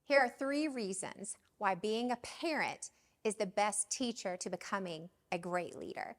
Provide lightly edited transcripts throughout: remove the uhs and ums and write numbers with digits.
Here are 3 reasons why being a parent is the best teacher to becoming a great leader.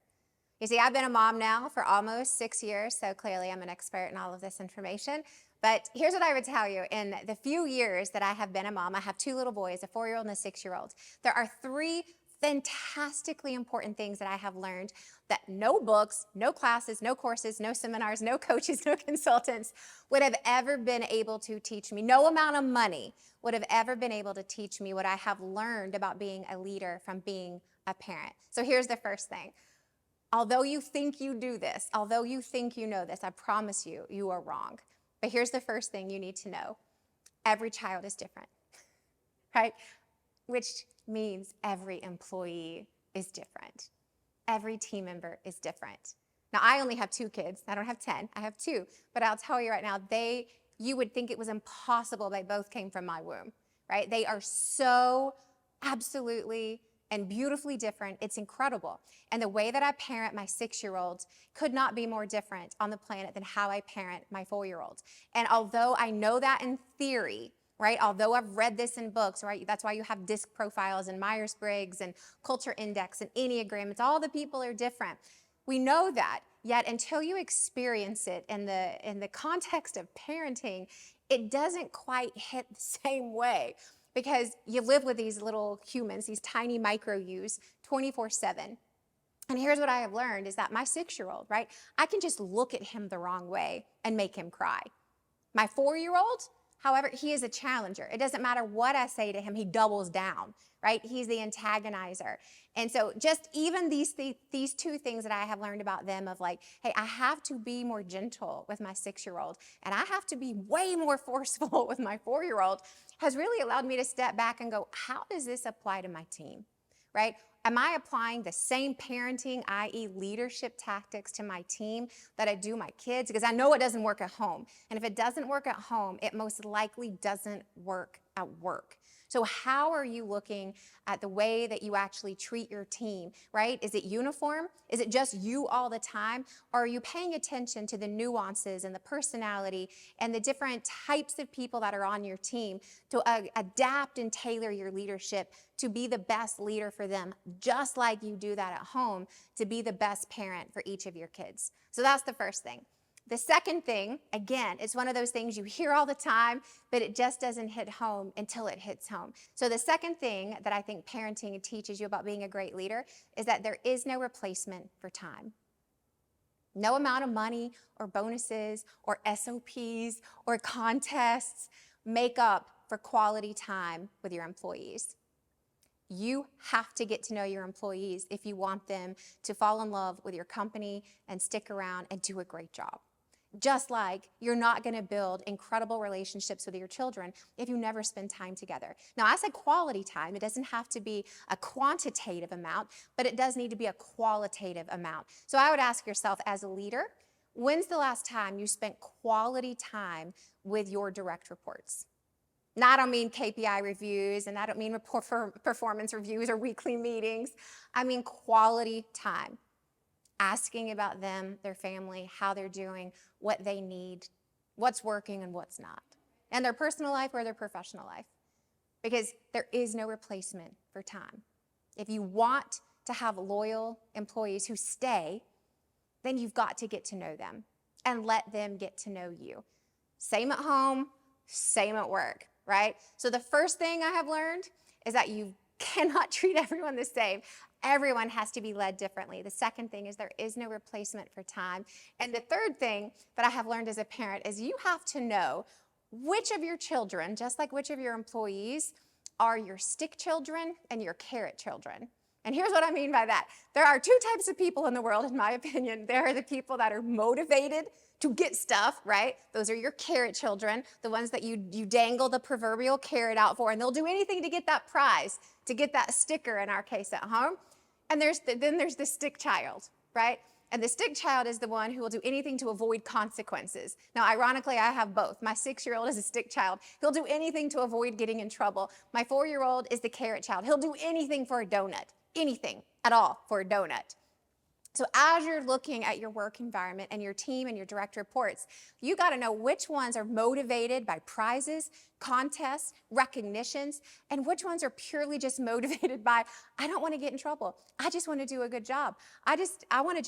You see, I've been a mom now for almost 6 years, so clearly I'm an expert in all of this information. But here's what I would tell you. In the few years that I have been a mom, I have 2 little boys, a 4-year-old and a 6-year-old. There are 3 fantastically important things that I have learned that no books, no classes, no courses, no seminars, no coaches, no consultants would have ever been able to teach me. No amount of money would have ever been able to teach me what I have learned about being a leader from being a parent. So here's the first thing. Although you think you do this, although you think you know this, I promise you, you are wrong. But here's the first thing you need to know. Every child is different, right? Which means every employee is different. Every team member is different. Now, I only have 2 kids. I don't have 10. I have 2. But I'll tell you right now, you would think it was impossible they both came from my womb, right? They are so absolutely and beautifully different. It's incredible. And the way that I parent my 6-year-old could not be more different on the planet than how I parent my 4-year-old. And although I know that in theory, right? Although I've read this in books, right? That's why you have DISC profiles and Myers-Briggs and Culture Index and Enneagram. It's all the people are different. We know that, yet until you experience it in the context of parenting, it doesn't quite hit the same way because you live with these little humans, these tiny micro yous 24/7. And here's what I have learned is that my 6-year-old, right? I can just look at him the wrong way and make him cry. My 4-year-old, however, he is a challenger. It doesn't matter what I say to him, he doubles down, right? He's the antagonizer. And so just even these 2 things that I have learned about them of like, hey, I have to be more gentle with my 6-year-old and I have to be way more forceful with my 4-year-old has really allowed me to step back and go, how does this apply to my team, right? Am I applying the same parenting, i.e. leadership tactics to my team that I do my kids? Because I know it doesn't work at home. And if it doesn't work at home, it most likely doesn't work at work. So how are you looking at the way that you actually treat your team, right? Is it uniform? Is it just you all the time? Or are you paying attention to the nuances and the personality and the different types of people that are on your team to adapt and tailor your leadership to be the best leader for them, just like you do that at home to be the best parent for each of your kids? So that's the first thing. The second thing, again, it's one of those things you hear all the time, but it just doesn't hit home until it hits home. So the second thing that I think parenting teaches you about being a great leader is that there is no replacement for time. No amount of money or bonuses or SOPs or contests make up for quality time with your employees. You have to get to know your employees if you want them to fall in love with your company and stick around and do a great job. Just like you're not going to build incredible relationships with your children if you never spend time together. Now, I said quality time. It doesn't have to be a quantitative amount, but it does need to be a qualitative amount. So I would ask yourself as a leader, when's the last time you spent quality time with your direct reports? Now, I don't mean KPI reviews, and I don't mean performance reviews or weekly meetings. I mean quality time. Asking about them, their family, how they're doing, what they need, what's working and what's not, and their personal life or their professional life, because there is no replacement for time. If you want to have loyal employees who stay, then you've got to get to know them and let them get to know you. Same at home, same at work, right? So the first thing I have learned is that you cannot treat everyone the same. Everyone has to be led differently. The second thing is there is no replacement for time. And the third thing that I have learned as a parent is you have to know which of your children, just like which of your employees, are your stick children and your carrot children. And here's what I mean by that. There are 2 types of people in the world, in my opinion. There are the people that are motivated to get stuff, right? Those are your carrot children, the ones that you dangle the proverbial carrot out for, and they'll do anything to get that prize, to get that sticker in our case at home. And then there's the stick child, right? And the stick child is the one who will do anything to avoid consequences. Now, ironically, I have both. My 6-year-old is a stick child. He'll do anything to avoid getting in trouble. My 4-year-old is the carrot child. He'll do anything for a donut, anything at all for a donut. So as you're looking at your work environment and your team and your direct reports, you got to know which ones are motivated by prizes, contests, recognitions, and which ones are purely just motivated by, I don't want to get in trouble. I just want to do a good job. I want to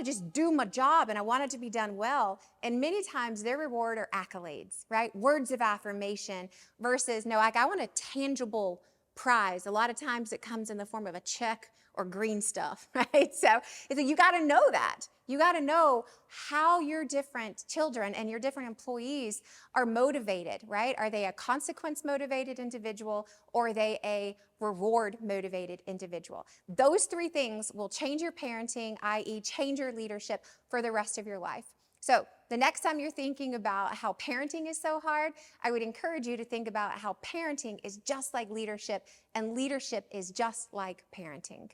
just do my job, and I want it to be done well. And many times their reward are accolades, right? Words of affirmation versus, no, like I want a tangible prize. A lot of times it comes in the form of a check or green stuff, right? So you got to know that. You got to know how your different children and your different employees are motivated, right? Are they a consequence motivated individual, or are they a reward motivated individual? Those three things will change your parenting, i.e. change your leadership for the rest of your life. So the next time you're thinking about how parenting is so hard, I would encourage you to think about how parenting is just like leadership, and leadership is just like parenting.